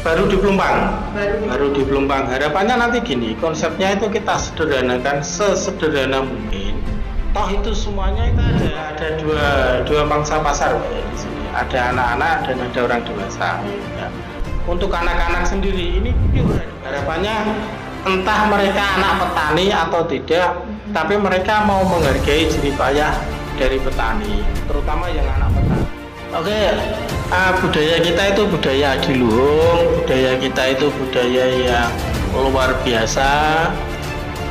Baru di Pelumpang. Baru di Pelumpang. Harapannya nanti gini, konsepnya itu kita sederhanakan sesederhana mungkin. Toh itu semuanya itu ada dua pangsa pasar di sini. Ada anak-anak dan ada orang dewasa. Ya. Untuk anak-anak sendiri ini pure. Harapannya entah mereka anak petani atau tidak, tapi mereka mau menghargai jerih payah dari petani, terutama yang anak petani. Oke, budaya kita itu budaya adiluhung, budaya kita itu budaya yang luar biasa.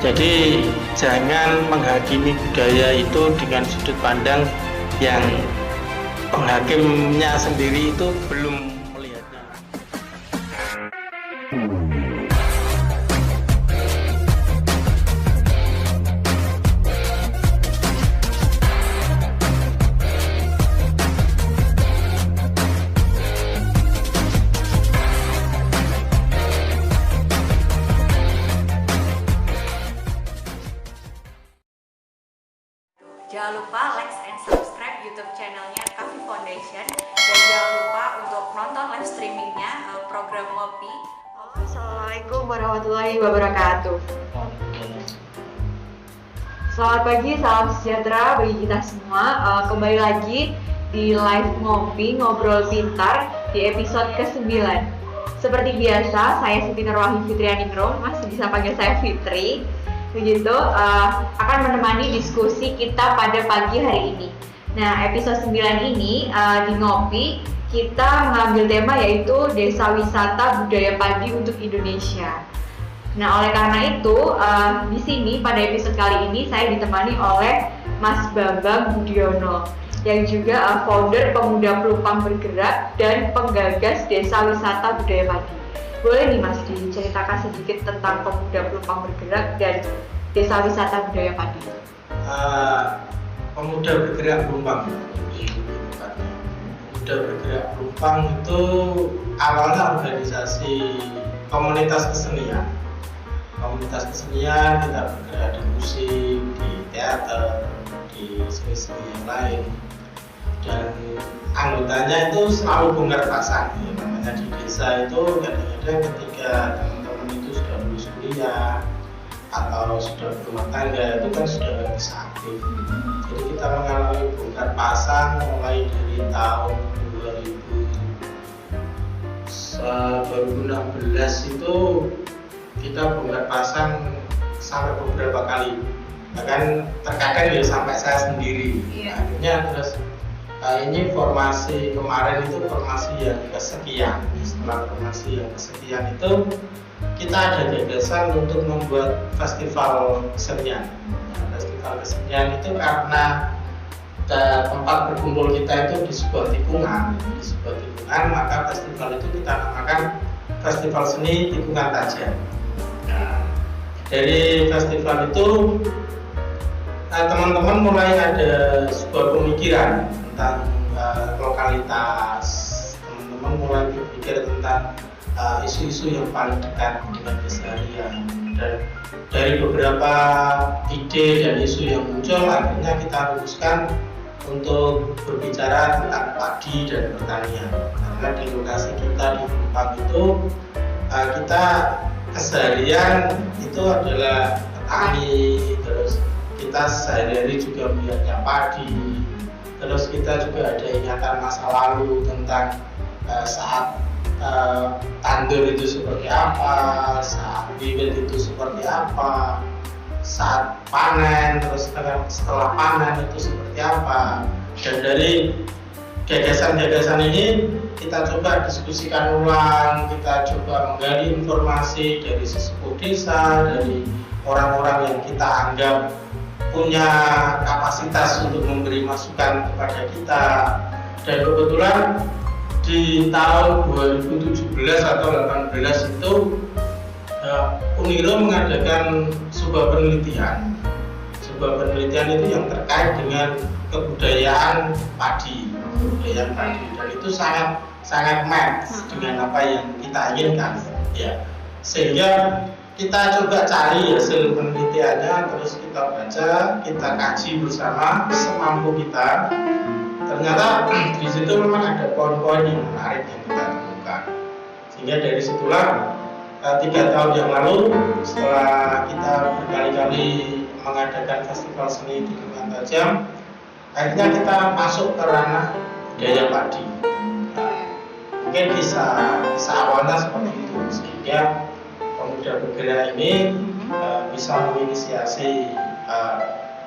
Jadi jangan menghakimi budaya itu dengan sudut pandang yang penghakimnya sendiri itu belum melihatnya. Jangan lupa like and subscribe YouTube channelnya Cafe Foundation, dan jangan lupa untuk nonton live streamingnya program Ngopi. Assalamualaikum warahmatullahi wabarakatuh. Selamat pagi, salam sejahtera bagi kita semua. Kembali lagi di live Ngopi Ngobrol Pintar di episode ke-9. Seperti biasa, saya Siti Nurwahyu Fitrianingrum, masih bisa panggil saya Fitri. Begitu, akan menemani diskusi kita pada pagi hari ini. Nah, episode 9 ini di Ngopi kita mengambil tema yaitu Desa Wisata Budaya Padi untuk Indonesia. Nah, oleh karena itu di sini pada episode kali ini saya ditemani oleh Mas Bambang Budiono yang juga founder Pemuda Pelumpang Bergerak dan penggagas Desa Wisata Budaya Padi. Boleh nih Mas diceritakan sedikit tentang Pemuda Pelumpang Bergerak dan Desa Wisata Budaya Padi? Pemuda Bergerak Pelumpang. Pemuda Bergerak Pelumpang itu awalnya organisasi komunitas kesenian. Komunitas kesenian, kita bergerak di musik, di teater, di seni-seni yang lain. Dan anggotanya itu selalu bongkar pasang. Namanya di desa itu kadang-kadang ketika teman-teman itu sudah lulus kuliah atau sudah berumah tangga, itu kan sudah nggak bisa aktif. Jadi kita mengalami bongkar pasang mulai dari tahun 2016 itu kita bongkar pasang sampai beberapa kali, bahkan terkadang ya sampai saya sendiri. Akhirnya terus ini formasi kemarin itu formasi yang kesekian. Setelah formasi yang kesekian itu kita ada gagasan untuk membuat festival kesenian. Festival kesenian itu karena tempat berkumpul kita itu di sebuah tikungan, maka festival itu kita namakan Festival Seni Tikungan Tajam. Nah, dari festival itu teman-teman mulai ada sebuah pemikiran tentang lokalitas, teman-teman mulai berpikir tentang isu-isu yang paling dekat dengan keseharian, dan dari beberapa ide dan isu yang muncul akhirnya kita rumuskan untuk berbicara tentang padi dan pertanian. Karena di lokasi kita di Pelumpang itu kita keseharian itu adalah petani, terus kita sehari-hari juga melihatnya padi, terus kita juga ada ingatan masa lalu tentang saat tandur itu seperti apa, saat bibit itu seperti apa, saat panen, terus setelah panen itu seperti apa. Dan dari gagasan-gagasan ini kita coba diskusikan ulang, kita coba menggali informasi dari sesepuh desa, dari orang-orang yang kita anggap punya kapasitas untuk memberi masukan kepada kita. Dan kebetulan di tahun 2017 atau 2018 itu UNIRO mengadakan sebuah penelitian itu yang terkait dengan kebudayaan padi, dan itu sangat match dengan apa yang kita inginkan, ya. Sehingga kita coba cari hasil penelitiannya, terus kita baca, kita kaji bersama semampu kita. Ternyata di situ memang ada poin-poin yang menarik yang kita temukan, Sehingga dari situlah 3 tahun yang lalu setelah kita berkali-kali mengadakan festival seni di Kalimantan, akhirnya kita masuk ke ranah budaya padi. Mungkin bisa awalnya seperti itu, sehingga pemuda bergerak ini bisa menginisiasi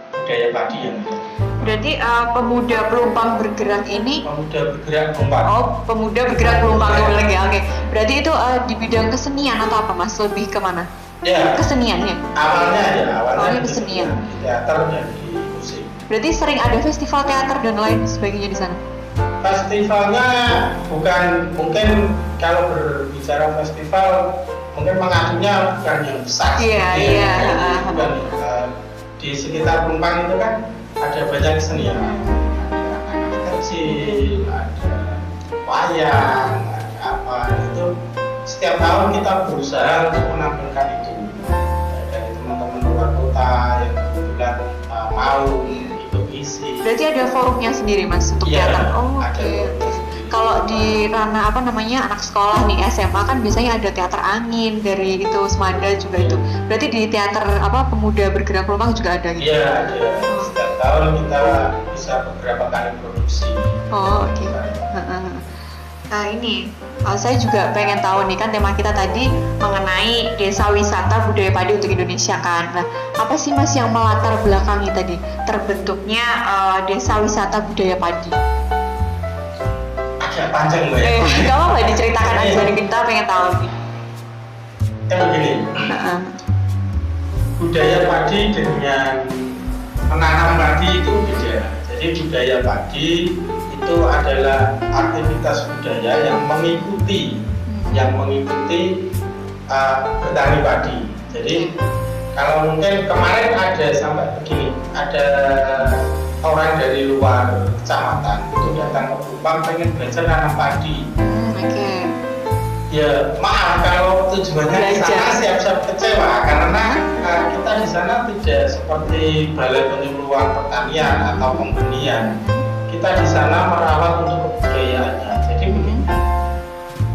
budaya padi yang ada. Berarti pemuda pelumpang bergerak ini Pemuda bergerak pelumpang. Oh, pemuda bergerak pelumpang lagi. Oke. Berarti itu di bidang kesenian atau apa Mas? Lebih ke mana? Ya. Keseniannya. Awalnya kesenian. Di teater dan di musik. Berarti sering ada festival teater dan lain sebagainya di sana. Festivalnya mungkin kalau berbicara festival mungkin mengadunya bukan yang besar. Iya. Bukan, di sekitar Pelumpang itu kan ada banyak kesenian, ada anak kecil, ada wayang, ada apa, itu setiap tahun kita berusaha untuk menampilkan itu. Dari teman-teman luar kota yang kebetulan mau ikut isi. Berarti ada forumnya sendiri Mas untuk teater. Oh, oke. Kalau di ranah anak sekolah nih SMA kan biasanya ada teater angin dari itu Semada juga itu. Berarti di teater pemuda bergerak pelumpang juga ada gitu? Iya, ada. Setiap tahun kita bisa beberapa kali produksi. Oh, oke. Nah ini, saya juga pengen tahu nih, kan tema kita tadi mengenai desa wisata budaya padi untuk Indonesia kan. Nah, apa sih Mas yang melatar belakangi tadi terbentuknya desa wisata budaya padi? Agak panjang Mbak. Gak apa-apa, diceritakan aja nih, kita pengen tahu nih. Begini, budaya padi dengan menanam padi itu beda. Jadi budaya padi itu adalah aktivitas budaya yang mengikuti bertani padi. Jadi kalau mungkin kemarin ada sampai begini, ada orang dari luar kecamatan itu datang ke Pelumpang pengen belajar nanam padi. Oke. Ya maaf kalau tujuannya di sana siap-siap kecewa karena kita di sana tidak seperti balai penyuluhan pertanian atau pembenian. Kita di sana merawat untuk kebudayaannya. Jadi begini,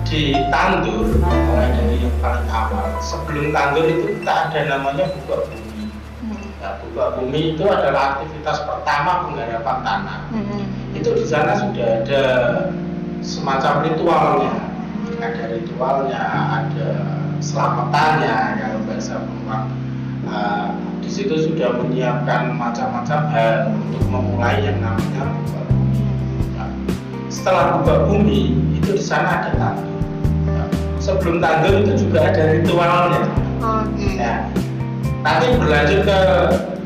di tandur mulai dari yang paling awal. Sebelum tandur itu kita ada namanya buka bumi. Nah, buka bumi itu adalah aktivitas pertama penggarapan tanah. Itu di sana sudah ada semacam ritualnya. Ada ritualnya, ada selamatannya kalau bahasa Pelumpang. Di situ sudah menyiapkan macam-macam hal untuk memulai yang namanya buka bumi. Nah, setelah buka bumi itu di sana ada tandur. Nah, sebelum tandur itu juga ada ritualnya. Ya, nanti berlanjut ke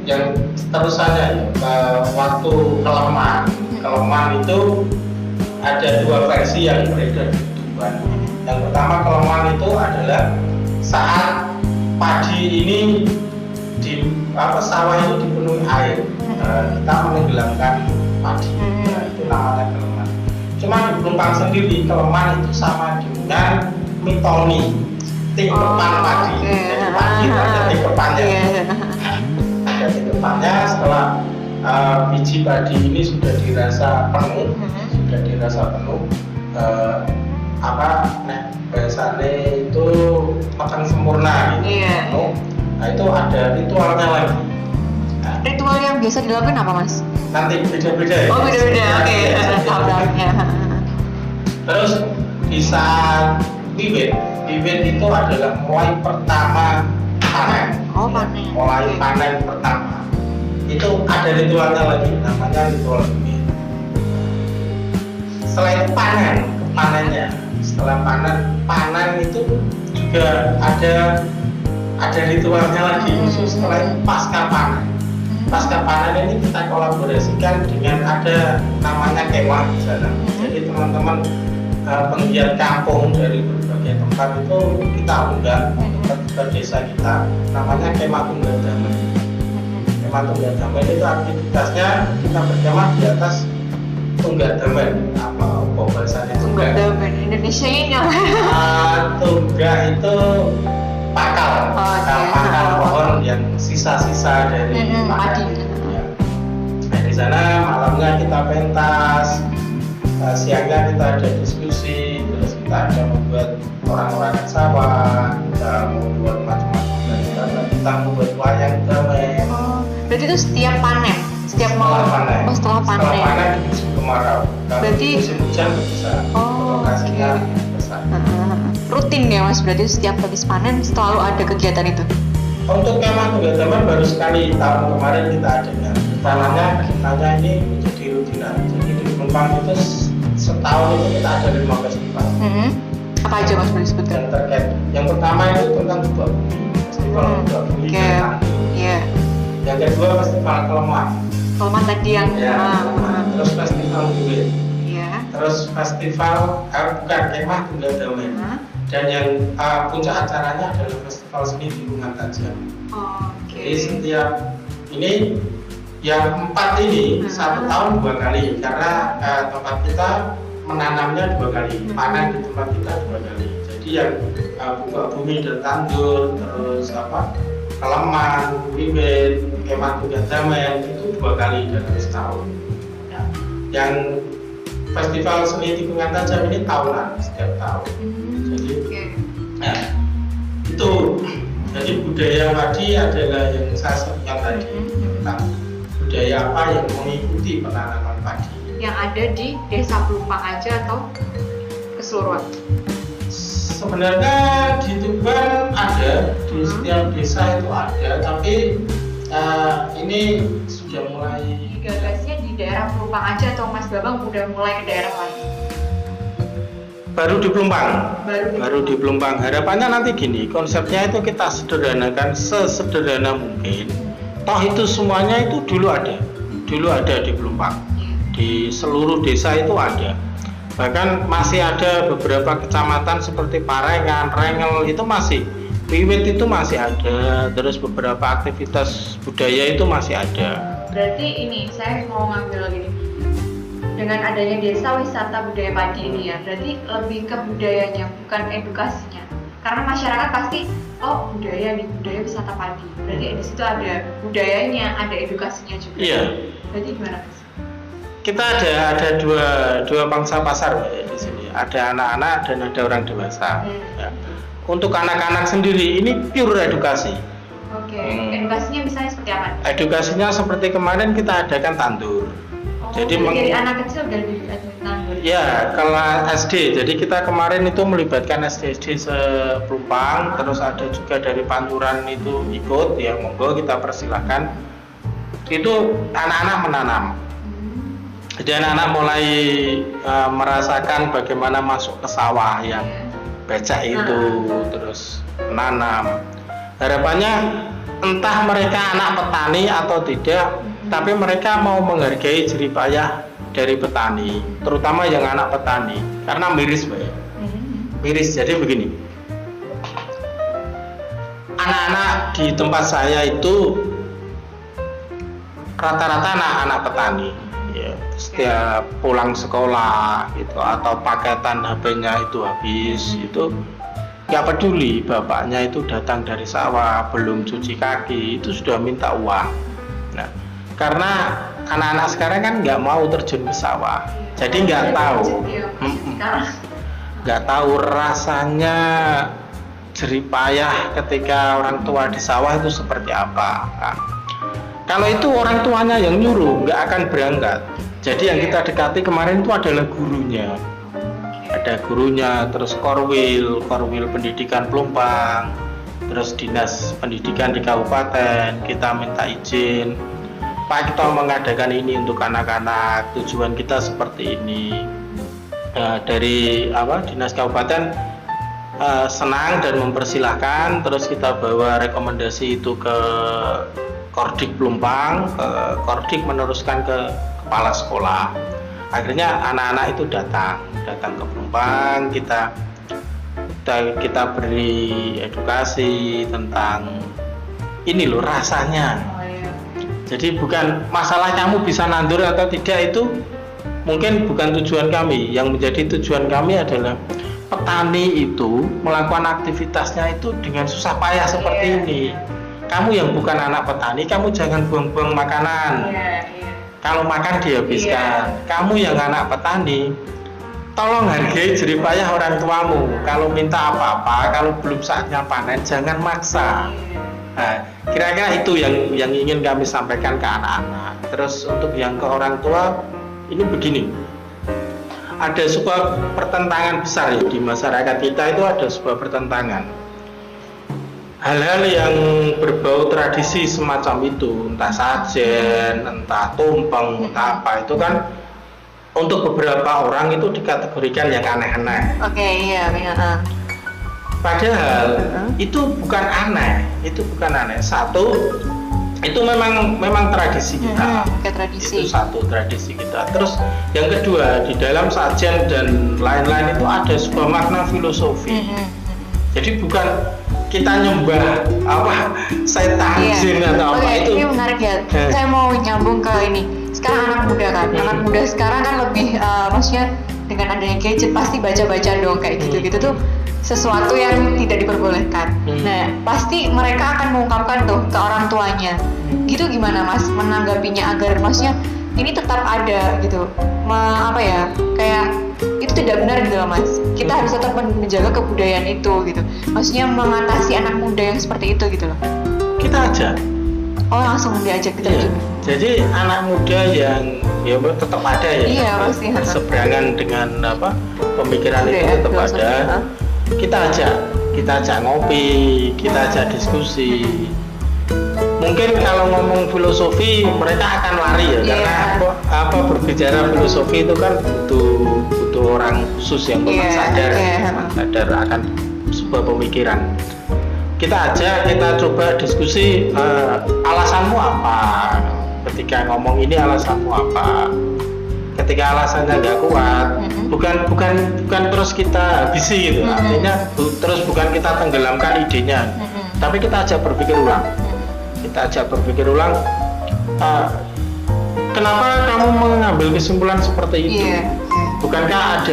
yang terusannya ke waktu keleman. Keleman itu ada 2 versi yang beredar di tubuhan. Yang pertama keleman itu adalah saat padi ini sawah ini dipenuhi air, kita menenggelamkan padi. Nah, itu namanya keleman. Cuma di Pelumpang sendiri keleman itu sama dengan mitoni, tingkepan padi. Jadi padi itu ada tingkepannya. Ada tingkepannya setelah biji padi ini sudah dirasa penuh, bahasanya itu makan sempurna gitu. Nah itu ada ritualnya lagi. Nah, ritual yang biasa dilakukan apa Mas? Nanti beda-beda ya. Oh beda-beda, oke. Terus di saat bibit itu adalah mulai pertama panen. Panen. Mulai panen pertama. Itu ada ritualnya lagi, namanya ritual bibit. Setelah itu panennya. Setelah panen itu juga ada ritualnya lagi khusus. Setelah itu pasca panen ini kita kolaborasikan dengan ada namanya kemah di sana. Jadi teman-teman penggiat kampung dari berbagai tempat itu kita undang ke desa kita, namanya kemah Tunggal Damai. Kemah Tunggal Damai itu aktivitasnya kita berkemah di atas Tunggal Damai. Apa bahasanya Tunggal Damai Indonesia ini? Tunggal itu pakal pohon yang sisa-sisa dari panen. Nah, di sana malamnya kita pentas, siangnya kita ada diskusi, terus kita ada membuat orang-orang sawah, kita mau buat macam-macam, kita mau buat wayang damai. Berarti itu setiap panen, setiap Setelah panen. setelah panen. Setelah panen di musim kemarau. Kalau Berarti- di musim hujan nggak bisa. Lokasinya besar. Rutin ya Mas, berarti setiap habis panen selalu ada kegiatan itu. Untuk kemah Tunggal baru sekali tahun kemarin kita adanya. Rencananya ini menjadi rutinan. Jadi di Pelumpang itu setahun itu kita ada 5 festival. Apa aja Mas boleh sebutkan? Yang terkait. Yang pertama itu tentang Buah Bumi. Festival Buah Bumi. Oke. Iya. Yang kedua festival Kelemah. Kalau tadi yang Terus festival Duit. Iya. Terus festival bukan kemah Tunggal Damai. Dan yang puncak acaranya adalah festival seni tikungan tajam. Oke. Jadi setiap ini yang 4 ini 1 tahun 2 kali karena tempat kita menanamnya 2 kali, panen di tempat kita 2 kali. Jadi yang Buah Bumi dan Tandur, terus Keleman, Wiwit, Kemah Tunggal Damai itu 2 kali dalam setahun. Ya. Yang festival seni tikungan tajam ini tahunan, setiap tahun. Jadi nah, itu jadi budaya padi adalah yang saya sebutkan tadi tentang budaya apa yang mengikuti penanaman padi. Yang ada di Desa Pelumpang aja atau keseluruhan? Sebenarnya di Tuban ada, di setiap desa itu ada, tapi ini sudah mulai. Gagasnya di daerah Pelumpang aja atau Mas Bambang udah mulai ke daerah lain? Baru di Pelumpang. Baru di Pelumpang. Harapannya nanti gini, konsepnya itu kita sederhanakan sesederhana mungkin. Toh itu semuanya itu dulu ada di Pelumpang. Di seluruh desa itu ada. Bahkan masih ada beberapa kecamatan seperti Parengan, Rengel itu masih. Wiwit itu masih ada. Terus beberapa aktivitas budaya itu masih ada. Berarti ini saya mau ngambil gini. Dengan adanya desa wisata budaya padi ini ya, berarti lebih ke budayanya bukan edukasinya. Karena masyarakat pasti budaya wisata padi. Berarti di situ ada budayanya, ada edukasinya juga. Iya. Berarti gimana Mas? Kita ada dua pangsa pasar ya, di sini. Ada anak-anak dan ada orang dewasa. Ya. Untuk anak-anak sendiri ini pure edukasi. Oke. Edukasinya misalnya seperti apa? Edukasinya seperti kemarin kita adakan tandur. Jadi dari anak kecil udah tandur. Ya, kelas SD. Jadi kita kemarin itu melibatkan SD se-Pelumpang, terus ada juga dari Panturan itu ikut. Ya, monggo kita persilahkan. Itu anak-anak menanam. Jadi anak-anak mulai merasakan bagaimana masuk ke sawah yang becak itu, terus menanam. Harapannya entah mereka anak petani atau tidak, tapi mereka mau menghargai jerih payah dari petani, terutama yang anak petani, karena miris, Mbak. Miris. Jadi begini, anak-anak di tempat saya itu rata-rata anak-anak petani. Ya, setiap pulang sekolah gitu atau paketan HP-nya itu habis, itu nggak peduli bapaknya itu datang dari sawah belum cuci kaki itu sudah minta uang. Nah, karena anak-anak sekarang kan nggak mau terjun ke sawah, jadi nggak tahu rasanya jerih payah ketika orang tua di sawah itu seperti apa. Nah, kalau itu orang tuanya yang nyuruh nggak akan berangkat. Jadi yang kita dekati kemarin itu adalah gurunya. Ada gurunya, terus korwil pendidikan Pelumpang, terus dinas pendidikan di kabupaten. Kita minta izin, Pak, kita mengadakan ini untuk anak-anak, tujuan kita seperti ini. Dari dinas kabupaten senang dan mempersilahkan. Terus kita bawa rekomendasi itu ke Kordik Pelumpang, Kordik meneruskan ke kepala sekolah. Akhirnya anak-anak itu datang ke Pelumpang, kita beri edukasi tentang ini loh rasanya. Jadi bukan masalah kamu bisa nandur atau tidak, itu mungkin bukan tujuan kami. Yang menjadi tujuan kami adalah petani itu melakukan aktivitasnya itu dengan susah payah seperti ini. Kamu yang bukan anak petani, kamu jangan buang-buang makanan. Kalau makan dihabiskan. Kamu yang anak petani, tolong hargai jerih payah orang tuamu. Kalau minta apa-apa, kalau belum saatnya panen, jangan maksa. Nah, kira-kira itu yang ingin kami sampaikan ke anak-anak. Terus untuk yang ke orang tua, ini begini. Ada sebuah pertentangan besar ya di masyarakat kita, itu ada sebuah pertentangan. Hal-hal yang berbau tradisi semacam itu, entah sajen, entah tumpeng, entah apa, itu kan untuk beberapa orang itu dikategorikan yang aneh-aneh. Oke, iya. Padahal itu bukan aneh, Satu, itu memang tradisi kita. Tradisi. Itu satu tradisi kita. Terus yang kedua, di dalam sajian dan lain-lain itu ada sebuah makna filosofi. Jadi bukan kita nyembah setan, jin atau apa itu. Ini menarik ya. Saya mau nyambung ke ini. Sekarang anak muda kan, anak muda sekarang kan lebih maksudnya dengan adanya gadget pasti baca-baca dong kayak gitu-gitu tuh sesuatu yang tidak diperbolehkan. Nah, pasti mereka akan mengungkapkan tuh ke orang tuanya. Gitu gimana Mas menanggapinya agar maksudnya ini tetap ada gitu. Kayak itu tidak benar gitu loh Mas. Kita harus tetap menjaga kebudayaan itu gitu. Maksudnya mengatasi anak muda yang seperti itu gitu loh. Kita ajak. Oh, langsung diajak kita gitu. Jadi anak muda yang ya tetap ada ya. Iya, pasti. Seberangan dengan pemikiran itu tetap ada. Kita ajak ngopi, kita ajak diskusi. Mungkin kalau ngomong filosofi mereka akan lari ya, karena berbicara filosofi itu kan butuh orang khusus yang memang sadar akan sebuah pemikiran. Kita coba diskusi, alasanmu apa? Ketika ngomong ini alasanmu apa? Ketika alasannya nggak kuat, bukan terus kita habisi gitu. Artinya terus bukan kita tenggelamkan idenya, tapi kita ajak berpikir ulang. Kenapa kamu mengambil kesimpulan seperti itu? Bukankah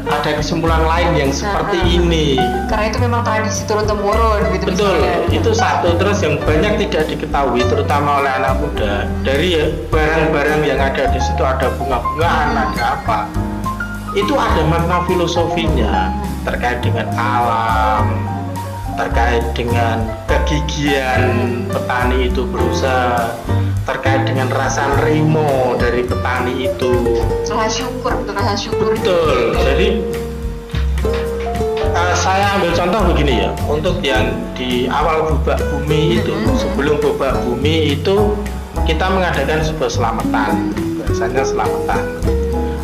ada kesimpulan lain yang seperti ini? Karena itu memang tradisi turun temurun gitu. Betul, itu satu. Terus yang banyak tidak diketahui, terutama oleh anak muda, dari barang-barang yang ada di situ, ada bunga-bungaan, ada apa? Itu ada makna filosofinya terkait dengan alam, terkait dengan kegigihan petani itu berusaha, terkait dengan rasa nerimo dari petani itu, rasa syukur. Betul. Jadi saya ambil contoh begini ya, untuk yang di awal bobak bumi itu, sebelum bobak bumi itu kita mengadakan sebuah selamatan, biasanya selamatan.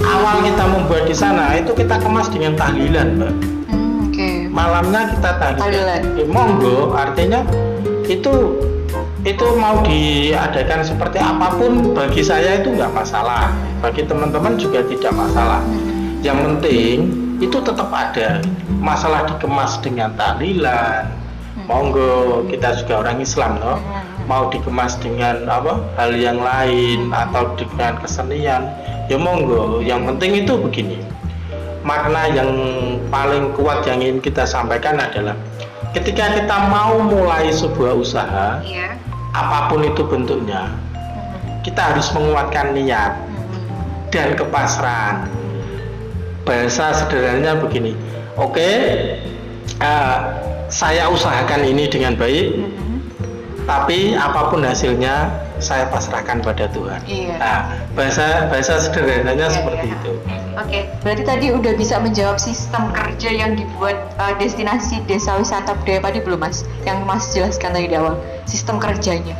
Awal kita membuat di sana itu kita kemas dengan tahlilan, Mbak. Malamnya kita tahlilan. Monggo, artinya itu mau diadakan seperti apapun bagi saya itu nggak masalah, bagi teman-teman juga tidak masalah. Yang penting itu tetap ada. Masalah dikemas dengan tahlilan, monggo, kita juga orang Islam loh. Mau dikemas dengan hal yang lain atau dengan kesenian, ya monggo. Yang penting itu begini. Makna yang paling kuat yang ingin kita sampaikan adalah ketika kita mau mulai sebuah usaha, apapun itu bentuknya, kita harus menguatkan niat dan kepasrahan. Bahasa sederhananya begini, saya usahakan ini dengan baik, tapi apapun hasilnya saya pasrahkan pada Tuhan. Nah, bahasa sederhananya seperti itu. Berarti tadi udah bisa menjawab sistem kerja yang dibuat destinasi desa wisata budaya padi belum Mas? Yang Mas jelaskan tadi di awal, sistem kerjanya.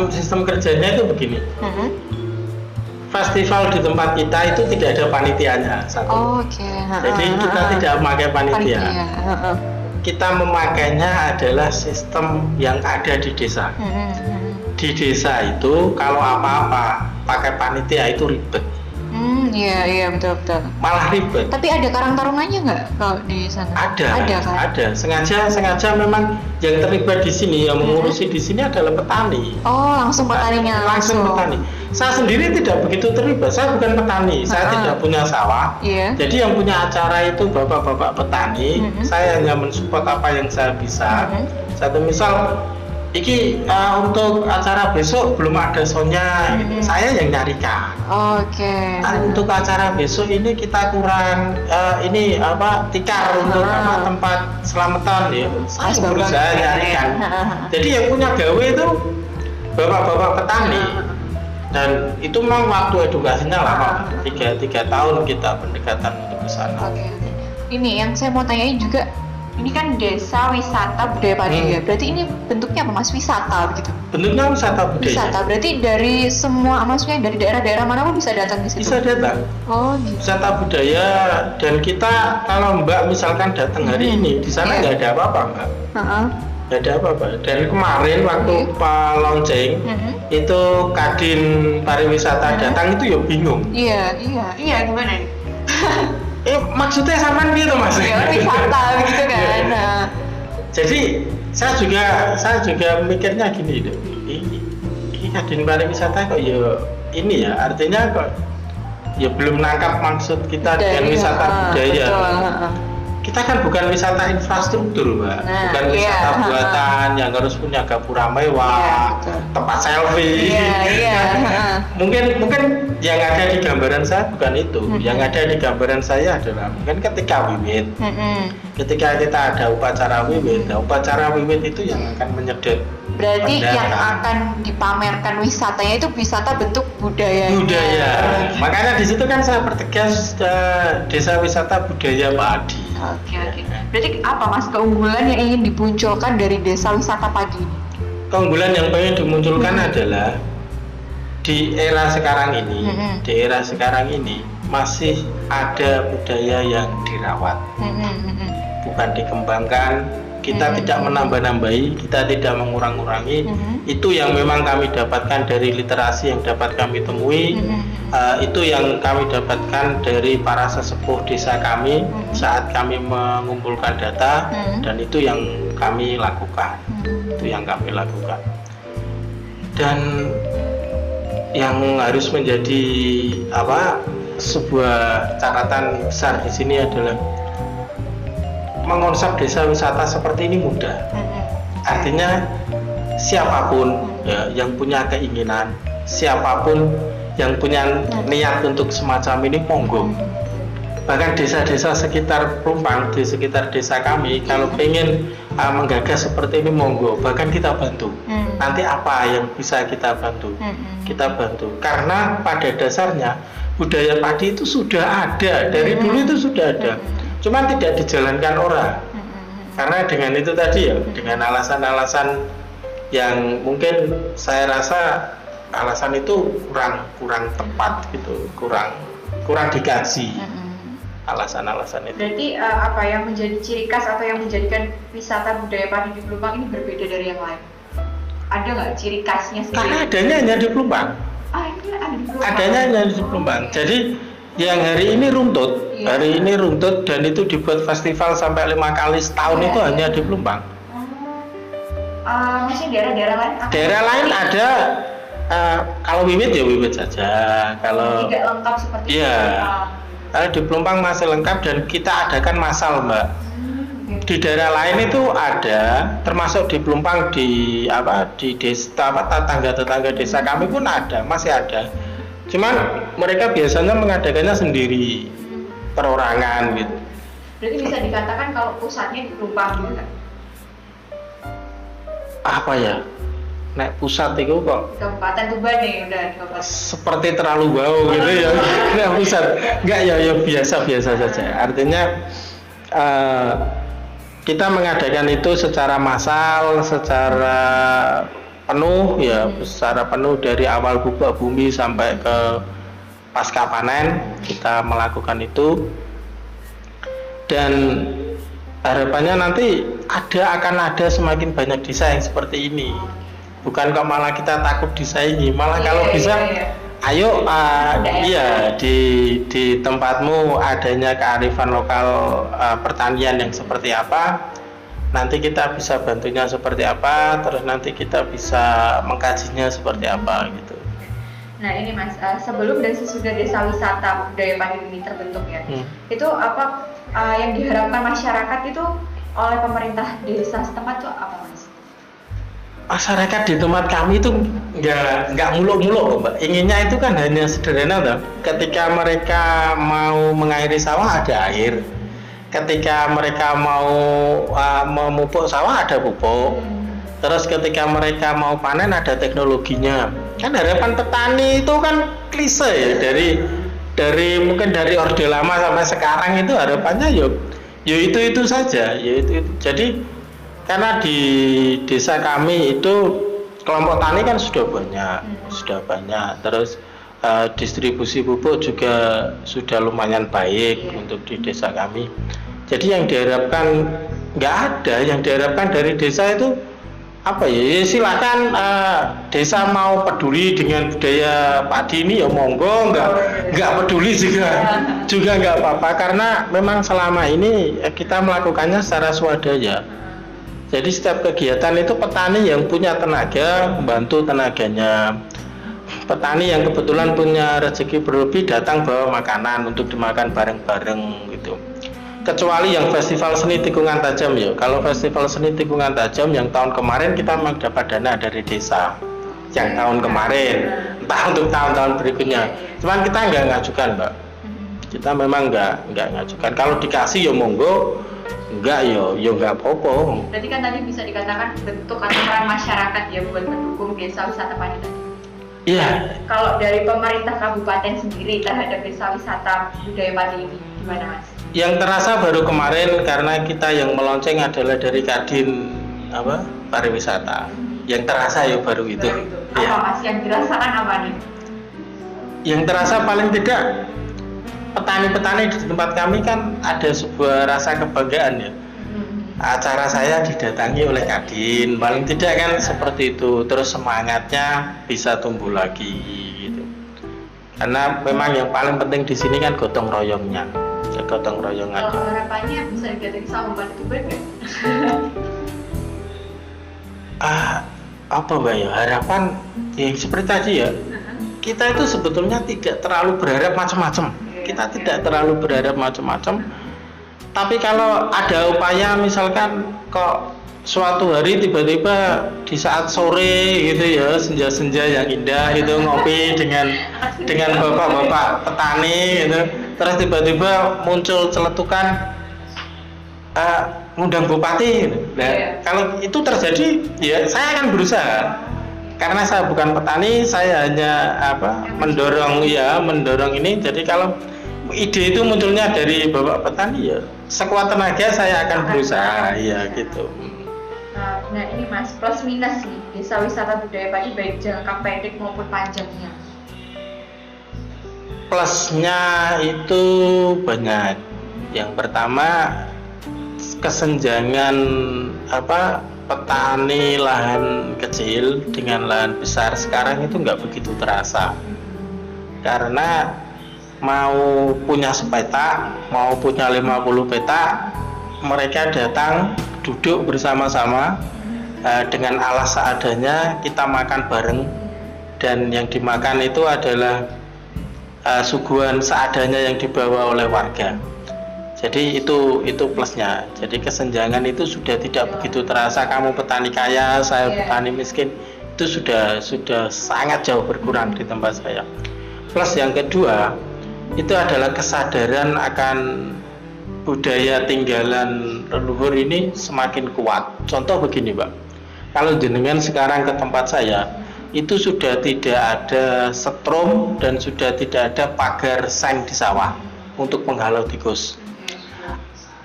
Sistem kerjanya itu begini. Festival di tempat kita itu tidak ada panitianya satu. Jadi kita tidak memakai panitia. Kita memakainya adalah sistem yang ada di desa. Di desa itu kalau apa-apa pakai panitia itu ribet. Iya betul. Malah ribet. Tapi ada karang tarungannya nggak kalau di sana? Ada. Sengaja memang yang terlibat di sini, yang mengurusi di sini adalah petani. Langsung petaninya. Langsung petani. Saya sendiri tidak begitu terlibat. Saya bukan petani. Saya tidak punya sawah. Jadi yang punya acara itu bapak-bapak petani. Saya hanya mensupport apa yang saya bisa. Satu misal Iki untuk acara besok belum ada soundnya, gitu. Saya yang nyarikan. Oke. Untuk acara besok ini kita kurang ini tikar untuk tempat selamatan ya. Saya berusaha nyarikan. Jadi yang punya gawe itu bapak-bapak petani. Dan itu memang waktu edukasinya lama, 3 tahun kita pendekatan untuk ke sana. Oke. Ini yang saya mau tanyain juga. Ini kan desa wisata budaya padi ya. Berarti ini bentuknya apa Mas? Wisata begitu? Bentuknya wisata budaya. Wisata. Berarti dari semua, maksudnya dari daerah-daerah mana pun bisa datang di situ? Bisa datang. Oh gitu. Wisata budaya, dan kita kalau Mbak misalkan datang hari ini di sana nggak ada apa-apa Mbak. Nggak ada apa-apa. Dari kemarin waktu Pak launching itu Kadin Pariwisata datang itu ya bingung. Iya gimana nih? Maksudnya sama gitu Mas? Ya wisata begitu kan. Nah. Jadi saya juga mikirnya gini deh. Ini Kadin Pariwisata kok ya ini ya, artinya kok ya belum nangkap maksud kita dengan wisata budaya. Kita kan bukan wisata infrastruktur Mbak, bukan wisata buatan yang harus punya gapura mewah, tempat selfie. Mungkin yang ada di gambaran saya bukan itu. Yang ada di gambaran saya adalah mungkin ketika wiwit, ketika kita ada upacara wiwit, upacara wiwit itu yang akan menyedot. Berarti yang akan dipamerkan wisatanya itu wisata bentuk budaya. Makanya di situ kan saya pertegas desa wisata budaya padi. Oke. Berarti apa Mas keunggulan yang ingin dimunculkan dari desa wisata padi ini? Keunggulan yang ingin dimunculkan adalah di era sekarang ini, masih ada budaya yang dirawat, bukan dikembangkan. Kita tidak menambah-nambahi, kita tidak mengurang-urangi. Itu yang memang kami dapatkan dari literasi yang dapat kami temui. Itu yang kami dapatkan dari para sesepuh desa kami saat kami mengumpulkan data, dan itu yang kami lakukan. Dan yang harus menjadi sebuah catatan besar di sini adalah mengonsep desa wisata seperti ini mudah. Artinya siapapun ya, yang punya keinginan, siapapun yang punya niat untuk semacam ini monggo. Bahkan desa-desa sekitar Pelumpang, di sekitar desa kami, kalau pengen menggagas seperti ini monggo, bahkan kita bantu. Nanti apa yang bisa kita bantu? Kita bantu. Karena pada dasarnya budaya padi itu sudah ada, dari dulu itu sudah ada. Cuman tidak dijalankan orang. Karena dengan itu tadi ya, dengan alasan-alasan yang mungkin saya rasa alasan itu kurang tepat gitu, kurang dikaji. Alasan-alasan itu. Berarti apa yang menjadi ciri khas atau yang menjadikan wisata budaya padi di Pelumpang ini berbeda dari yang lain? Ada nggak ciri khasnya sendiri? Karena adanya hanya di Pelumpang. Ini ada di Pelumpang. Adanya hanya di Pelumpang. Jadi yang hari ini runtut, dan itu dibuat festival sampai 5 kali setahun itu hanya di Pelumpang. Masih daerah-daerah lain? Daerah lain ada. Kalau wiwit ya wiwit saja. Kalau tidak lengkap seperti itu. Kalau di Pelumpang masih lengkap dan kita adakan massal Mbak. Di daerah lain itu ada, termasuk di Pelumpang di desa tetangga desa kami pun ada, masih ada. Cuman mereka biasanya mengadakannya sendiri, perorangan gitu. Berarti bisa dikatakan kalau pusatnya di Pelumpang gitu kan? Apa ya? Nek pusat itu kok Kabupaten Tuban nih udah di seperti terlalu wow gitu ya. Nek pusat enggak ya biasa-biasa saja. Artinya kita mengadakan itu secara massal, secara penuh ya, secara penuh dari awal bubak bumi sampai ke pasca panen kita melakukan itu. Dan harapannya nanti akan ada semakin banyak desa yang seperti ini. Bukan kok malah kita takut disaingi, malah kalau bisa ayo di tempatmu adanya kearifan lokal pertanian yang seperti apa, nanti kita bisa bantunya seperti apa, terus nanti kita bisa mengkajinya seperti apa gitu. Nah ini Mas, sebelum dan sesudah desa wisata budaya padi ini terbentuk ya, itu apa yang diharapkan masyarakat itu oleh pemerintah desa setempat itu apa Mas? masyarakat di tempat kami itu nggak muluk-muluk kok, Mbak. Inginnya itu kan hanya sederhana toh. Ketika mereka mau mengairi sawah ada air. Ketika mereka mau memupuk sawah ada pupuk. Terus ketika mereka mau panen ada teknologinya. Kan harapan petani itu kan klise ya, dari mungkin dari Orde Lama sampai sekarang itu harapannya ya itu saja, ya itu. Jadi karena di desa kami itu kelompok tani kan sudah banyak. Terus distribusi pupuk juga sudah lumayan baik untuk di desa kami. Jadi yang diharapkan nggak ada, yang diharapkan dari desa itu apa ya, silakan desa mau peduli dengan budaya padi ini ya monggo, nggak peduli juga nggak apa-apa, karena memang selama ini kita melakukannya secara swadaya. Jadi setiap kegiatan itu petani yang punya tenaga membantu tenaganya, petani yang kebetulan punya rezeki berlebih datang bawa makanan untuk dimakan bareng-bareng gitu. Kecuali yang festival seni tikungan tajam ya. Kalau festival seni tikungan tajam yang tahun kemarin kita memang dapat dana dari desa. Yang tahun kemarin, entah untuk tahun-tahun berikutnya. Cuman kita nggak ngajukan, Mbak. Kita memang nggak ngajukan. Kalau dikasih ya monggo, enggak ya nggak apa-apa. Berarti kan tadi bisa dikatakan bentuk atau peran masyarakat ya buat mendukung desa wisata padi tadi. Iya. Kalau dari pemerintah kabupaten sendiri terhadap desa wisata budaya padi ini gimana, Mas? Yang terasa baru kemarin karena kita yang melonceng adalah dari Kadin pariwisata. Yang terasa ya baru itu. Apa Ya. Mas yang dirasakan apa nih? Yang terasa paling tidak petani-petani di tempat kami kan ada sebuah rasa kebanggaan ya. Acara saya didatangi oleh Kadin, paling tidak kan seperti itu. Terus semangatnya bisa tumbuh lagi gitu. Karena memang yang paling penting di sini kan gotong royongnya. Gotong royong aja. Kalau harapannya bisa didatangi sama Mbak itu baik nggak? Apa Mbak ya, harapan yang seperti tadi ya, kita itu sebetulnya tidak terlalu berharap macam-macam. Kita tidak terlalu berharap macam-macam. Tapi kalau ada upaya misalkan kok suatu hari tiba-tiba di saat sore gitu ya, senja-senja yang indah itu ngopi dengan bapak-bapak petani gitu, terus tiba-tiba muncul celetukan ngundang bupati gitu. Nah, kalau itu terjadi ya saya akan berusaha. Karena saya bukan petani, saya hanya mendorong ini. Jadi kalau ide itu munculnya dari bapak petani ya sekuat tenaga saya akan berusaha ya gitu. Nah ini Mas, plus minus nih desa wisata budaya padi baik jangka pendek maupun panjangnya. Plusnya itu banyak. Yang pertama kesenjangan petani lahan kecil dengan lahan besar sekarang itu nggak begitu terasa. Karena mau punya sepetak, mau punya 50 petak, mereka datang duduk bersama-sama dengan alas seadanya, kita makan bareng, dan yang dimakan itu adalah suguhan seadanya yang dibawa oleh warga. Jadi itu plusnya. Jadi kesenjangan itu sudah tidak begitu terasa. Kamu petani kaya, saya petani miskin, itu sudah sangat jauh berkurang di tempat saya. Plus yang kedua itu adalah kesadaran akan budaya tinggalan leluhur ini semakin kuat. Contoh begini Mbak, kalau jenengan sekarang ke tempat saya, itu sudah tidak ada setrum dan sudah tidak ada pagar seng di sawah untuk menghalau tikus.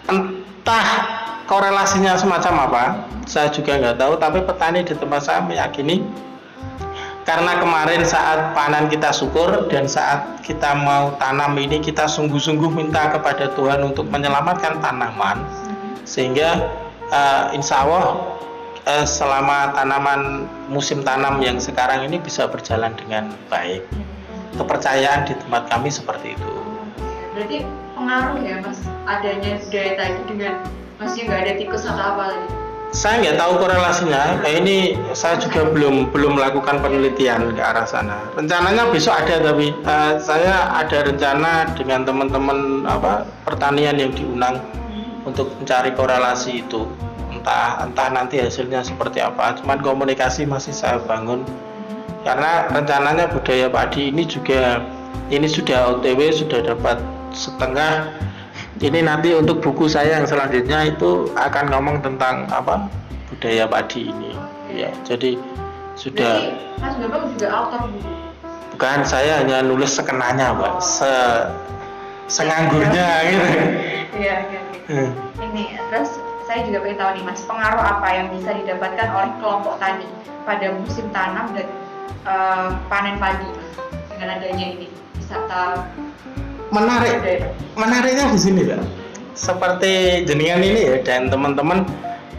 Entah korelasinya semacam apa, saya juga nggak tahu, tapi petani di tempat saya meyakini karena kemarin saat panen kita syukur dan saat kita mau tanam ini kita sungguh-sungguh minta kepada Tuhan untuk menyelamatkan tanaman, sehingga insya Allah selama tanaman musim tanam yang sekarang ini bisa berjalan dengan baik. Kepercayaan di tempat kami seperti itu. Berarti pengaruh ya Mas adanya budaya tadi dengan masih nggak ada tikus atau apa lagi? Saya nggak tahu korelasinya. Ini saya juga belum melakukan penelitian ke arah sana. Rencananya besok ada, tapi saya ada rencana dengan teman-teman pertanian yang diundang untuk mencari korelasi itu. entah nanti hasilnya seperti apa. Cuman komunikasi masih saya bangun karena rencananya budaya padi ini juga ini sudah OTW, sudah dapat setengah. Ini nanti untuk buku saya yang selanjutnya itu akan ngomong tentang apa budaya padi ini. Ya, jadi sudah. Berarti Mas Bambang juga autor buku? Bukan, saya hanya nulis sekenanya, Mbak. Senganggurnya gitu. Iya, oke. Ini terus saya juga pengen tahu nih Mas, pengaruh apa yang bisa didapatkan oleh kelompok tani pada musim tanam dan panen padi dengan adanya ini wisata? Menariknya di sini, Mbak. Seperti jenengan ini ya dan teman-teman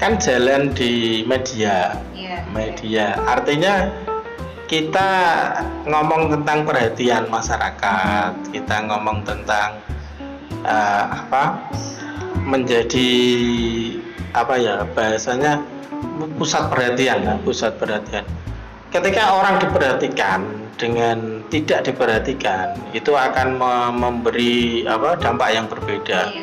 kan jalan di media. Media. Artinya kita ngomong tentang perhatian masyarakat, kita ngomong tentang menjadi bahasanya pusat perhatian. Ketika orang diperhatikan dengan tidak diperhatikan itu akan memberi dampak yang berbeda.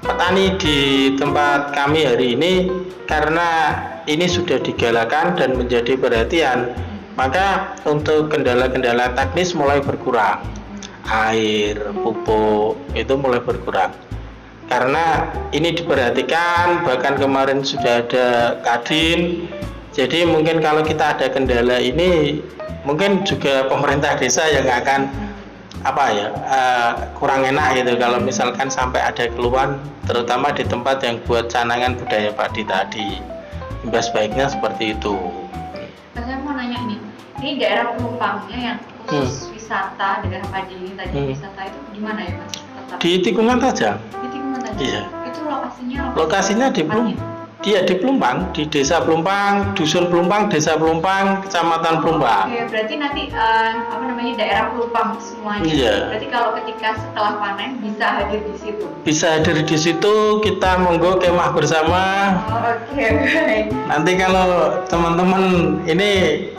Petani di tempat kami hari ini karena ini sudah digalakan dan menjadi perhatian, maka untuk kendala-kendala teknis mulai berkurang. Air, pupuk itu mulai berkurang. Karena ini diperhatikan, bahkan kemarin sudah ada Kadin. Jadi mungkin kalau kita ada kendala ini, mungkin juga pemerintah desa yang akan kurang enak gitu kalau misalkan sampai ada keluhan, terutama di tempat yang buat canangan budaya padi tadi. Imbas baiknya seperti itu. Saya mau nanya ini daerah Pelumpangnya yang khusus wisata daerah padi ini tadi wisata itu di mana ya Mas? Di Tikungan Tajam. Di Tikungan Tajam. Iya. Itu lokasinya di Pelumpang. Dia di Pelumpang, di Desa Pelumpang, Dusun Pelumpang, Desa Pelumpang, Kecamatan Pelumpang. Oke, berarti nanti daerah Pelumpang semuanya. Iya. Berarti kalau ketika setelah panen bisa hadir di situ. Bisa hadir di situ, kita monggo kemah bersama. Oke, baik. Nanti kalau teman-teman ini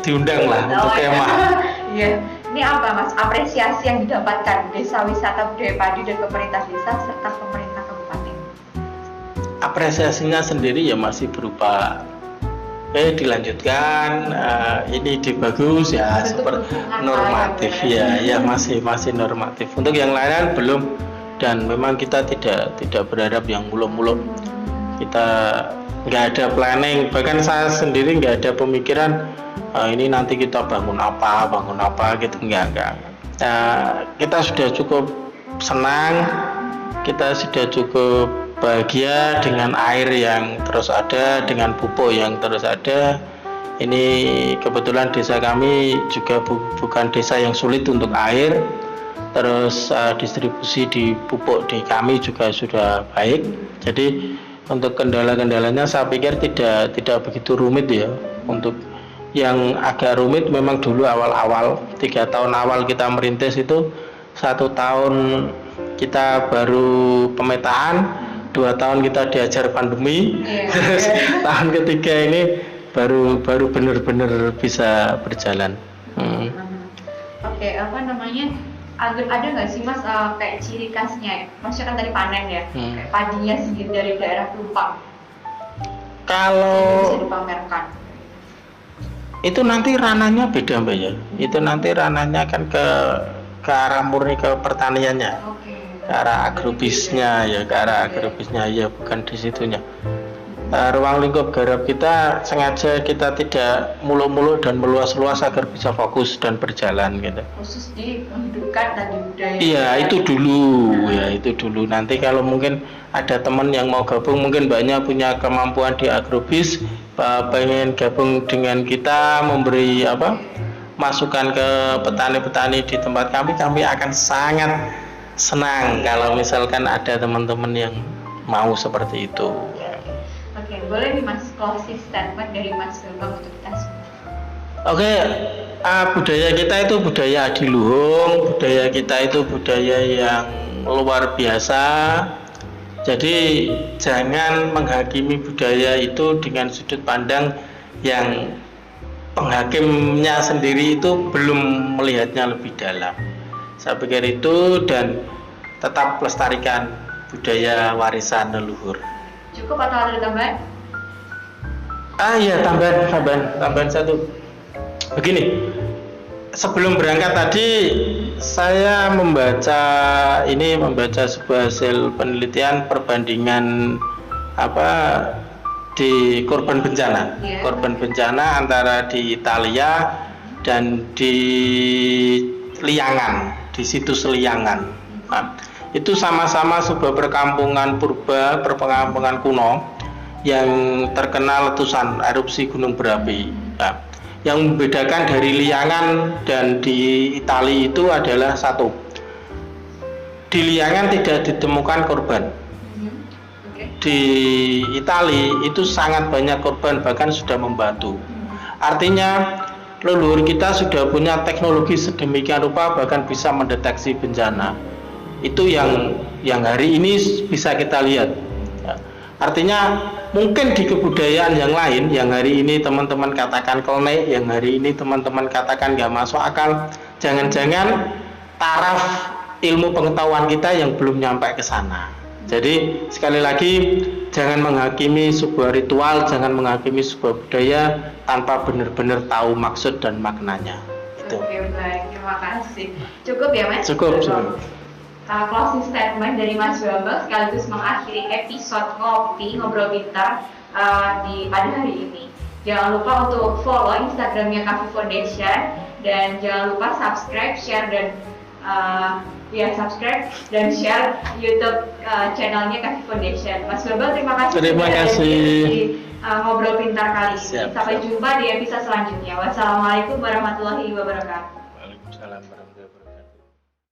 diundang lah untuk kemah. Iya. Ini apa Mas? Apresiasi yang didapatkan Desa Wisata Budaya Padi dan pemerintah desa serta pemerintah kabupaten. Apresiasinya sendiri ya masih berupa dilanjutkan, ini bagus ya, seperti normatif ya masih normatif. Untuk yang lain belum, dan memang kita tidak berharap yang muluk-muluk. Kita nggak ada planning, bahkan saya sendiri nggak ada pemikiran ini nanti kita bangun apa gitu, enggak. Kita sudah cukup senang, kita sudah cukup bahagia dengan air yang terus ada, dengan pupuk yang terus ada. Ini kebetulan desa kami juga bukan desa yang sulit untuk air. Terus distribusi di pupuk di kami juga sudah baik. Jadi untuk kendala-kendalanya saya pikir tidak begitu rumit ya. Untuk yang agak rumit memang dulu awal-awal 3 tahun awal kita merintis itu, 1 tahun kita baru pemetaan, 2 tahun kita diajar pandemi, terus tahun ketiga ini baru benar-benar bisa berjalan. Oke, ada nggak sih Mas kayak ciri khasnya? Maksudnya kan tadi panen ya, kayak padinya sendiri dari daerah Pelumpang. Kalau bisa dipamerkan. Itu nanti ranahnya beda Mbak ya. Itu nanti ranahnya kan ke arah murni ke pertaniannya. Ke arah agrobisnya ya, bukan di situnya. Ruang lingkup garap kita sengaja kita tidak muluk-muluk dan meluas-luas agar bisa fokus dan berjalan gitu. Khusus di pendidikan dan di budaya. Iya, itu dulu. Nanti kalau mungkin ada teman yang mau gabung, mungkin banyak punya kemampuan di agrobis, pengen gabung dengan kita, memberi masukan ke petani-petani di tempat kami akan sangat senang kalau misalkan ada teman-teman yang mau seperti itu. Oke, boleh nih Mas closing statement dari Mas Bambang untuk kita semua. Oke, budaya kita itu budaya adiluhung, budaya kita itu budaya yang luar biasa. Jadi jangan menghakimi budaya itu dengan sudut pandang yang penghakimnya sendiri itu belum melihatnya lebih dalam. Saya pikir itu, dan tetap pelestarikan budaya warisan leluhur. Cukup atau ada tambahan? Iya, tambahan satu. Begini, sebelum berangkat tadi saya membaca sebuah hasil penelitian perbandingan di korban bencana. Iya. Korban bencana antara di Italia dan di Liangan, di situs Liangan. Nah, itu sama-sama sebuah perkampungan purba, perkampungan kuno yang terkena letusan erupsi gunung berapi. Nah, yang membedakan dari Liangan dan di Italia itu adalah satu, di Liangan tidak ditemukan korban. Di Italia itu sangat banyak korban, bahkan sudah membatu. Artinya leluhur kita sudah punya teknologi sedemikian rupa, bahkan bisa mendeteksi bencana. Itu yang hari ini bisa kita lihat. Artinya mungkin di kebudayaan yang lain, yang hari ini teman-teman katakan klenik, yang hari ini teman-teman katakan nggak masuk akal, jangan-jangan taraf ilmu pengetahuan kita yang belum nyampe ke sana. Jadi sekali lagi, jangan menghakimi sebuah ritual, jangan menghakimi sebuah budaya tanpa benar-benar tahu maksud dan maknanya. Itu. Oke, baik, terima kasih. Cukup ya, Mas? Cukup. Closing statement dari Mas Bambang sekaligus mengakhiri episode ngobrol pintar pada hari ini. Jangan lupa untuk follow Instagramnya Cafe Foundation dan jangan lupa subscribe, share dan share YouTube channelnya Cafe Foundation. Mas Bambang, terima kasih. Terima kasih. Di ngobrol pintar kali ini. Siap. Sampai jumpa di episode selanjutnya. Wassalamualaikum warahmatullahi wabarakatuh.